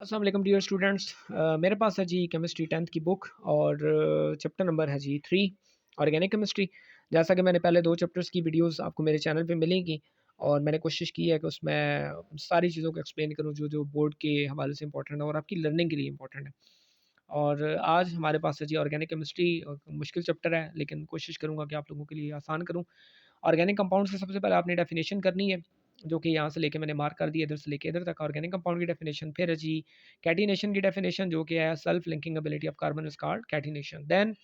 अस्सलाम वालेकुम dear students. मेरे पास है जी केमिस्ट्री 10th की बुक और चैप्टर नंबर है जी 3 ऑर्गेनिक केमिस्ट्री। जैसा कि मैंने पहले 2 चैप्टर्स की वीडियोस आपको मेरे चैनल पे मिलेंगी और मैंने कोशिश की है कि उसमें सारी चीज़ों को एक्सप्लेन करूँ जो बोर्ड के हवाले से इंपॉर्टेंट है और आपकी लर्निंग के लिए इंपॉर्टेंट है। और आज हमारे पास है जी ऑर्गेनिक केमिस्ट्री। मुश्किल चैप्टर है लेकिन कोशिश करूँगा कि आप लोगों के लिए आसान करूँ। ऑर्गेनिक कंपाउंड्स की सबसे पहले आपने डेफिनेशन करनी है, जो कि यहाँ से लेके मैंने मार्क कर दिया, इधर से लेके इधर तक ऑर्गेनिक कंपाउंड की डेफिनेशन। फिर है जी कैटिनेशन की डेफिनेशन, जो कि है self linking ability of carbon is called catenation. Then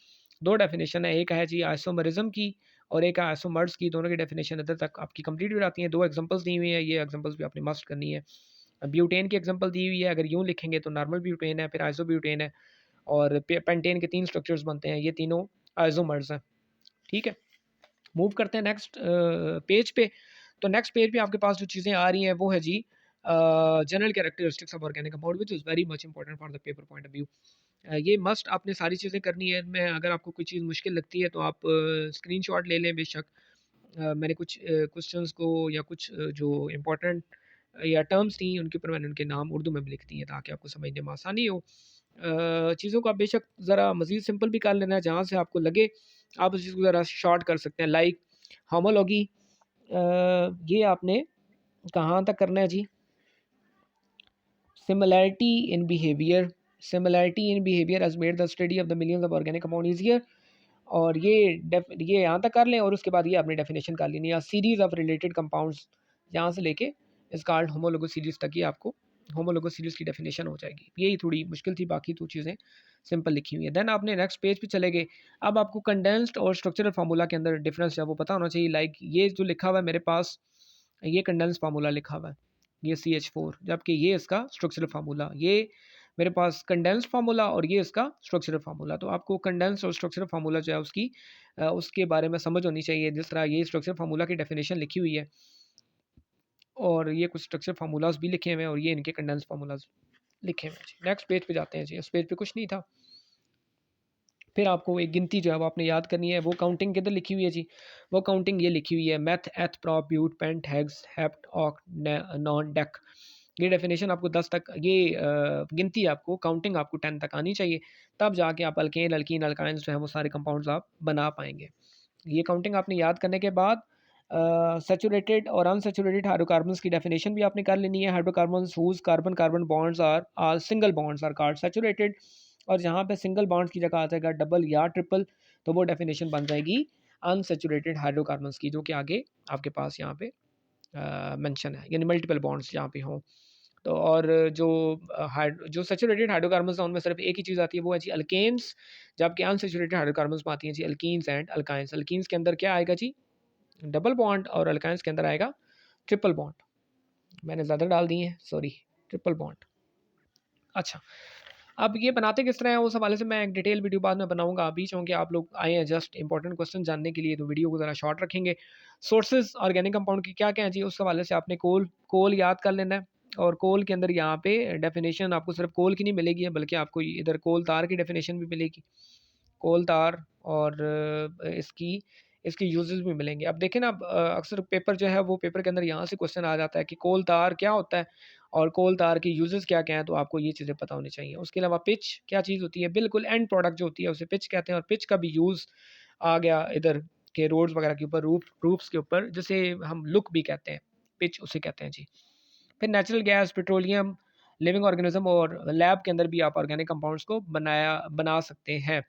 2 definition है, एक है जी आइसोमरिज्म की और एक है आइसोमर्स की। दोनों की डेफिनेशन इधर तक आपकी कंप्लीट हो जाती है। 2 एग्जांपल्स दी हुई है, ये एग्जांपल्स भी आपने मस्ट करनी है। ब्यूटेन की एग्जांपल दी हुई है, अगर यूँ लिखेंगे तो नॉर्मल ब्यूटेन है, फिर आइसोब्यूटेन है और पेंटेन के 3 स्ट्रक्चर्स बनते हैं, ये तीनों आइसोमर्स हैं। ठीक है, मूव करते हैं नेक्स्ट पेज पे। तो नेक्स्ट पेज पे आपके पास जो चीज़ें आ रही हैं वो है जी general characteristics of organic compound which is very much important for the paper point of view. ये मस्ट आपने सारी चीज़ें करनी है। मैं अगर आपको कोई चीज़ मुश्किल लगती है तो आप स्क्रीनशॉट ले लें बेशक। मैंने कुछ क्वेश्चंस को या कुछ जो इम्पोर्टेंट या टर्म्स थी उनके ऊपर मैंने उनके नाम उर्दू में भी लिख दिए हैं ताकि आपको समझने में आसानी हो। चीज़ों को आप बेशक ज़रा मज़ीद सिंपल भी कर लेना है, जहाँ से आपको लगे आप उस चीज़ को ज़रा शॉर्ट कर सकते हैं। लाइक होमोलॉगी, ये आपने कहाँ तक करना है जी? Similarity in behaviour has made the study of the millions of organic compound easier. और ये यहाँ तक कर लें और उसके बाद ये आपने डेफिनेशन कर लेनी है। सीरीज़ ऑफ रिलेटेड कंपाउंड्स यहाँ से लेके इस कॉल्ड होमोलोगस सीरीज़ तक ही आपको होमोलोगस सीरीज़ की डेफिनेशन हो जाएगी। यही थोड़ी मुश्किल थी, बाकी तो चीज़ें सिंपल लिखी हुई है। देन आपने नेक्स्ट पेज पे चले गए। अब आपको कंडेंस्ड और स्ट्रक्चरल फार्मूला के अंदर डिफरेंस है वो पता होना चाहिए। लाइक ये जो लिखा हुआ है मेरे पास, ये कंडेंस्ड फार्मूला लिखा हुआ है, ये CH4, जबकि ये इसका स्ट्रक्चरल फार्मूला, ये मेरे पास कंडेंस्ड फार्मूला और ये इसका स्ट्रक्चरल फार्मूला। तो आपको कंडेंस्ड और स्ट्रक्चरल फार्मूला जो है उसके बारे में समझ होनी चाहिए। जिस तरह ये स्ट्रक्चरल फार्मूला की डेफिनेशन लिखी हुई है और ये कुछ स्ट्रक्चर फार्मूलाज भी लिखे हुए हैं और ये इनके कंडेंस्ड फार्मूलाज लिखे हुए हैं जी। नेक्स्ट पेज पे जाते हैं जी। इस पेज पे कुछ नहीं था। फिर आपको एक गिनती जो है वो आपने याद करनी है। वो काउंटिंग किधर लिखी हुई है जी? वो काउंटिंग ये लिखी हुई है, meth, eth, prop, but, pent, hex, hept, oct, non, dec. ये डेफिनेशन आपको 10 तक, ये गिनती आपको, काउंटिंग आपको 10 तक आनी चाहिए, तब जाके आप अल्केन, अल्कीन, अल्काइंस जो है वो सारे कंपाउंड्स आप बना पाएंगे। ये काउंटिंग आपने याद करने के बाद सैचुरेटेड और अनसैचुरेटेड हाइड्रोकार्बन्स की डेफिनेशन भी आपने कर लेनी है। Hydrocarbons whose carbon carbon bonds are single bonds are called saturated. और जहाँ पे सिंगल बॉन्ड्स की जगह आ जाएगा डबल या ट्रिपल, तो वो डेफिनेशन बन जाएगी अनसैचुरेटेड हाइड्रोकार्बन्स की, जो कि आगे आपके पास यहाँ पे मेंशन है, यानी मल्टीपल बॉन्ड्स जहाँ पे हों। तो और जो सैचुरेटेड हाइड्रोकार्बन्स हैं उनमें सिर्फ एक ही चीज़ आती है, वो है जी अल्केन्स। जबकि अनसैचुरेटेड हाइड्रोकार्बन्स में आती हैं जी अल्कीन्स एंड अल्काइंस। अल्कीन्स के अंदर क्या आएगा जी? डबल बॉन्ड, और अल्काइंस के अंदर आएगा ट्रिपल बॉन्ड। मैंने ज़्यादा डाल दिए हैं, सॉरी, ट्रिपल बॉन्ड। अच्छा, अब ये बनाते किस तरह हैं उस हवाले से मैं एक डिटेल वीडियो बाद में बनाऊंगा। अभी चूँकि आप लोग आए हैं जस्ट इंपॉर्टेंट क्वेश्चन जानने के लिए, तो वीडियो को ज़रा शॉर्ट रखेंगे। सोर्सेज ऑर्गेनिक कंपाउंड की क्या क्या है जी, उस हवाले से आपने कोल कोल याद कर लेना है। और कोल के अंदर यहाँ पे डेफिनेशन आपको सिर्फ कोल की नहीं मिलेगी, बल्कि आपको इधर कोल तार की डेफिनेशन भी मिलेगी, कोल तार। और इसकी इसके यूजेस भी मिलेंगे। अब देखें ना, अब अक्सर पेपर जो है वो पेपर के अंदर यहाँ से क्वेश्चन आ जाता है कि कोल तार क्या होता है और कोल तार की यूजेस क्या क्या हैं, तो आपको ये चीज़ें पता होनी चाहिए। उसके अलावा पिच क्या चीज़ होती है, बिल्कुल एंड प्रोडक्ट जो होती है उसे पिच कहते हैं, और पिच का भी यूज़ आ गया इधर के रोड्स वगैरह के ऊपर, रूफ्स के ऊपर, जिसे हम लुक भी कहते हैं, पिच उसे कहते हैं जी। फिर natural gas, petroleum, living organism, और लैब के अंदर भी आप ऑर्गेनिक कंपाउंड्स को बना सकते हैं।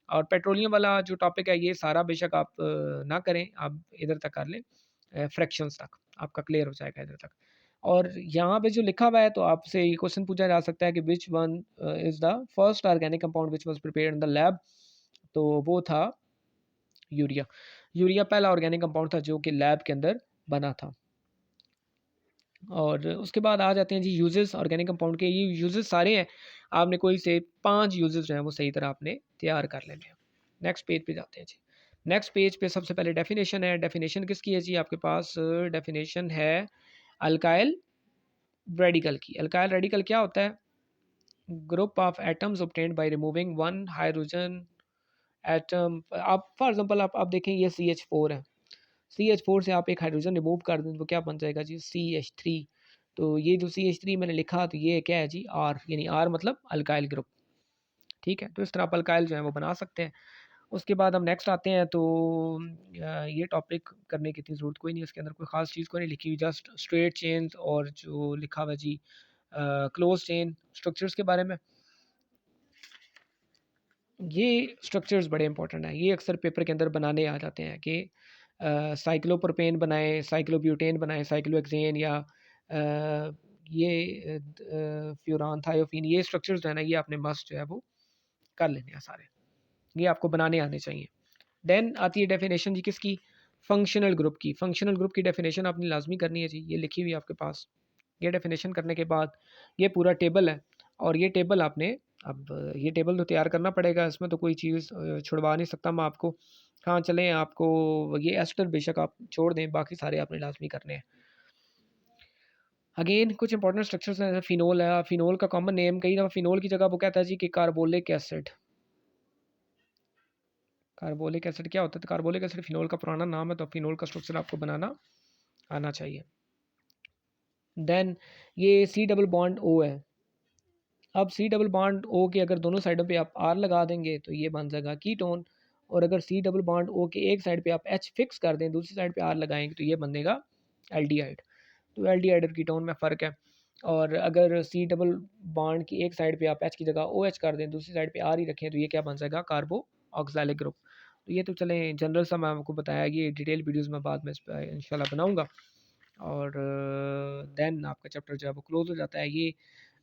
और पेट्रोलियम वाला जो टॉपिक है ये सारा बेशक आप ना करें, आप इधर तक कर लें, फ्रैक्शंस तक आपका क्लियर हो जाएगा इधर तक। और यहाँ पे जो लिखा हुआ है, तो आपसे ये क्वेश्चन पूछा जा सकता है कि which one is the first organic compound which was prepared in the lab, तो वो था यूरिया। यूरिया पहला ऑर्गेनिक कंपाउंड था जो कि लैब के अंदर बना था। और उसके बाद आ जाते हैं जी यूजेस ऑर्गेनिक कंपाउंड के। ये यूजेस सारे हैं, आपने कोई से 5 यूजेस जो हैं वो सही तरह आपने तैयार कर लेने हैं। नेक्स्ट पेज पे जाते हैं जी। नेक्स्ट पेज पे सबसे पहले डेफिनेशन है। डेफिनेशन किसकी है जी? आपके पास डेफिनेशन है अल्काइल रेडिकल की। अल्काइल रेडिकल क्या होता है? Group of atoms obtained by removing one hydrogen atom. आप फॉर एग्जांपल आप देखें, ये CH4 है। CH4 से आप एक हाइड्रोजन रिमूव कर दें तो क्या बन जाएगा जी? CH3। तो ये जो CH3 मैंने लिखा तो ये क्या है जी आर, यानी आर मतलब अल्काइल ग्रुप। ठीक है, तो इस तरह आप अल्काइल जो है वो बना सकते हैं। उसके बाद हम नेक्स्ट आते हैं तो ये टॉपिक करने की इतनी ज़रूरत कोई नहीं है, इसके अंदर कोई ख़ास चीज़ कोई नहीं लिखी हुई, जस्ट स्ट्रेट चेन्स और जो लिखा हुआ है जी क्लोज चेन स्ट्रक्चर्स के बारे में। ये स्ट्रक्चर्स बड़े इंपॉर्टेंट हैं, ये अक्सर पेपर के अंदर बनाने आ जाते हैं कि साइक्लोप्रोपेन बनाएं, साइक्लोब्यूटेन बनाएं, साइक्लोहेक्सेन या फ्यूरान थायोफीन, ये स्ट्रक्चर्स जो है ना ये आपने मस्ट जो है वो कर लेने हैं सारे, ये आपको बनाने आने चाहिए। देन आती है डेफिनेशन जी किसकी, फंक्शनल ग्रुप की। फंक्शनल ग्रुप की डेफिनेशन आपने लाजमी करनी है जी, ये लिखी हुई है आपके पास। ये डेफिनेशन करने के बाद ये पूरा टेबल है, और ये टेबल आपने अब ये टेबल तो तैयार करना पड़ेगा, इसमें तो कोई चीज़ छुड़वा नहीं सकता मैं आपको। हाँ चलें, आपको ये एस्टर बेशक आप छोड़ दें, बाकी सारे आपने लाजमी करने हैं। अगेन कुछ इंपॉर्टेंट स्ट्रक्चर्स हैं, जैसे फिनोल है, फिनोल का कॉमन नेम कई दफ़ा फिनोल की जगह वो कहता है जी कि कार्बोलिक एसिड। कार्बोलिक एसिड क्या होता है? तो कार्बोलिक एसिड फिनोल का पुराना नाम है, तो फिनोल का स्ट्रक्चर आपको बनाना आना चाहिए। देन ये सी डबल बॉन्ड ओ है। अब सी डबल बॉन्ड ओ के अगर दोनों साइडों पे आप आर लगा देंगे तो ये बन जाएगा कीटोन, और अगर सी डबल बॉन्ड ओ के एक साइड पे आप एच फिक्स कर दें, दूसरी साइड पे आर लगाएंगे तो ये बनेगा एल्डिहाइड। तो एल्डिहाइड और कीटोन में फ़र्क है। और अगर सी डबल बॉन्ड की एक साइड पे आप एच की जगह ओ एच कर दें, दूसरी साइड पे आर ही रखें, तो ये क्या बन जाएगा, कार्बो ऑक्सैलिक ग्रुप। तो ये तो चलें जनरल सा मैं आपको बताया, ये डिटेल वीडियोज़ में बाद में इस पे इंशाल्लाह बनाऊँगा। और देन आपका चैप्टर जो है वो क्लोज़ हो जाता है। ये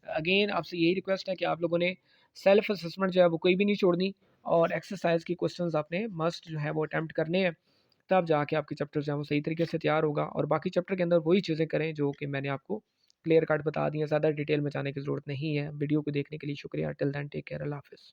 अगेन आपसे यही रिक्वेस्ट है कि आप लोगों ने सेल्फ असेसमेंट जो है वो कोई भी नहीं छोड़नी, और एक्सरसाइज की क्वेश्चंस आपने मस्ट जो है वो अटेम्प्ट करने हैं, तब जाके आपके चैप्टर जो है वो सही तरीके से तैयार होगा। और बाकी चैप्टर के अंदर वही चीज़ें करें जो कि मैंने आपको क्लियर कट बता दी हैं, ज़्यादा डिटेल में जाने की ज़रूरत नहीं है। वीडियो को देखने के लिए शुक्रिया। टिल देन टेक केयर, अल्लाह हाफ़िज़।